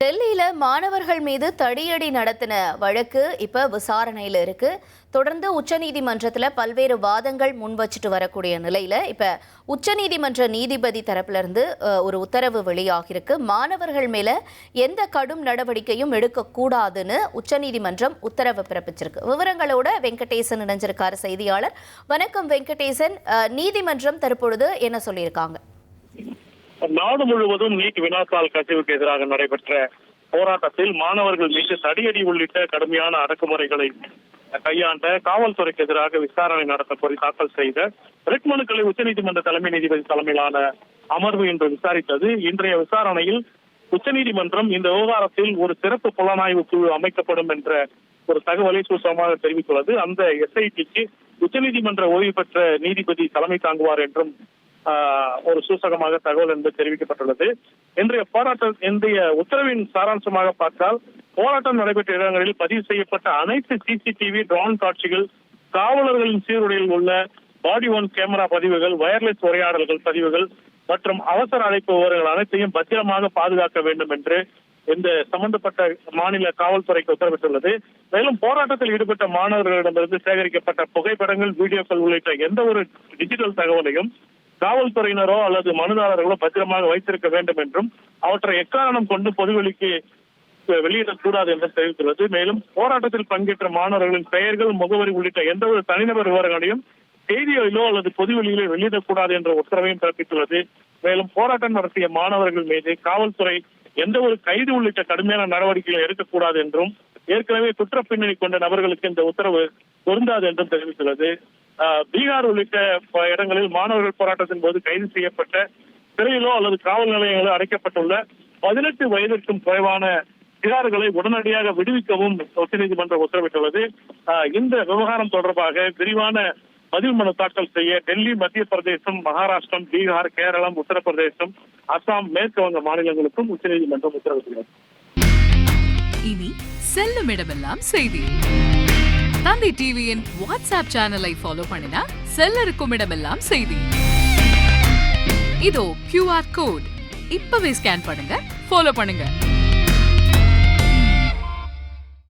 டெல்லியில மாணவர்கள் மீது தடியடி நடத்தின வழக்கு இப்ப விசாரணையில இருக்கு. தொடர்ந்து உச்சநீதிமன்றத்துல பல்வேறு வாதங்கள் முன் வச்சுட்டு வரக்கூடிய நிலையில இப்ப உச்சநீதிமன்ற நீதிபதி தரப்புல இருந்து ஒரு உத்தரவு வெளியாகிருக்கு. மாணவர்கள் மேல எந்த கடும் நடவடிக்கையும் எடுக்கக்கூடாதுன்னு உச்சநீதிமன்றம் உத்தரவு பிறப்பிச்சிருக்கு. விவரங்களோட வெங்கடேசன் இணைஞ்சிருக்காரு செய்தியாளர். வணக்கம் வெங்கடேசன். நீதிமன்றம் தற்பொழுது என்ன சொல்லியிருக்காங்க? நாடு முழுவதும் நீட் வினாத்தாள் கசிவுக்கு எதிராக நடைபெற்ற போராட்டத்தில் மாணவர்கள் மீது தடியடி உள்ளிட்ட கடுமையான அடக்குமுறைகளை கையாண்ட காவல்துறைக்கு எதிராக விசாரணை நடத்த கோரி தாக்கல் செய்த ரிட் மனுக்களை உச்சநீதிமன்ற தலைமை நீதிபதி தலைமையிலான அமர்வு இன்று விசாரித்தது. இன்றைய விசாரணையில் உச்சநீதிமன்றம் இந்த விவகாரத்தில் ஒரு சிறப்பு புலனாய்வு குழு அமைக்கப்படும் என்ற ஒரு தகவலை சூசகமாக தெரிவித்துள்ளது. அந்த எஸ்ஐடிக்கு உச்சநீதிமன்ற ஓய்வு பெற்ற நீதிபதி தலைமை தாங்குவார் என்றும் ஒரு சூசகமாக தகவல் என்று தெரிவிக்கப்பட்டுள்ளது. இன்றைய உத்தரவின் சாராம்சமாக பார்த்தால், போராட்டம் நடைபெற்ற இடங்களில் பதிவு செய்யப்பட்ட அனைத்து சிசிடிவி ட்ரோன் காட்சிகள், காவலர்களின் சீருடையில் உள்ள பாடி ஒன் கேமரா பதிவுகள், வயர்லெஸ் உரையாடல்கள் பதிவுகள் மற்றும் அவசர அழைப்பு விவரங்கள் அனைத்தையும் பத்திரமாக பாதுகாக்க வேண்டும் என்று இந்த சம்பந்தப்பட்ட மாநில காவல்துறைக்கு உத்தரவிட்டுள்ளது. மேலும் போராட்டத்தில் ஈடுபட்ட மாணவர்களிடமிருந்து சேகரிக்கப்பட்ட புகைப்படங்கள், வீடியோக்கள் உள்ளிட்ட எந்த ஒரு டிஜிட்டல் தகவலையும் காவல்துறையினரோ அல்லது மனுதாரர்களோ பத்திரமாக வைத்திருக்க வேண்டும் என்றும் அவற்றை எக்காரணம் கொண்டு பொதுவெளிக்கு வெளியிடக்கூடாது என்று தெரிவித்துள்ளது. மேலும் போராட்டத்தில் பங்கேற்ற மாணவர்களின் பெயர்கள், முகவரி உள்ளிட்ட எந்த ஒரு தனிநபர் விவரங்களையும் செய்திகளிலோ அல்லது பொதுவெளியிலோ வெளியிடக்கூடாது என்ற உத்தரவையும் பிறப்பித்துள்ளது. மேலும் போராட்டம் நடத்திய மாணவர்கள் மீது காவல்துறை எந்த ஒரு கைது உள்ளிட்ட கடுமையான நடவடிக்கைகளை எடுக்கக்கூடாது என்றும், ஏற்கனவே குற்ற பின்னணி கொண்ட நபர்களுக்கு இந்த உத்தரவு பொருந்தாது என்றும் தெரிவித்துள்ளது. பீகார் உள்ளிட்ட இடங்களில் மாணவர்கள் போராட்டத்தின் போது கைது செய்யப்பட்ட, சிறையிலோ அல்லது காவல் நிலையங்களோ அடைக்கப்பட்டுள்ள 18 வயதிற்கும் குறைவான சிறார்களை உடனடியாக விடுவிக்கவும் உச்சநீதிமன்றம் உத்தரவிட்டுள்ளது. இந்த விவகாரம் தொடர்பாக விரிவான பதில் மனு தாக்கல் செய்ய டெல்லி, மத்திய பிரதேசம், மகாராஷ்டிரம், பீகார், கேரளம், உத்தரப்பிரதேசம், அசாம், மேற்கு வங்க மாநிலங்களுக்கும் உச்சநீதிமன்றம் உத்தரவிட்டுள்ளது. இனி செல்லும் இடமெல்லாம் செய்தி. தந்தை டிவியின் வாட்ஸ்அப் சேனலை ஃபாலோ பண்ணினா செல்ல இருக்கும் இடமெல்லாம் செய்தி. இதோ QR கோட் இப்பவே ஸ்கேன் பண்ணுங்க, ஃபாலோ பண்ணுங்க.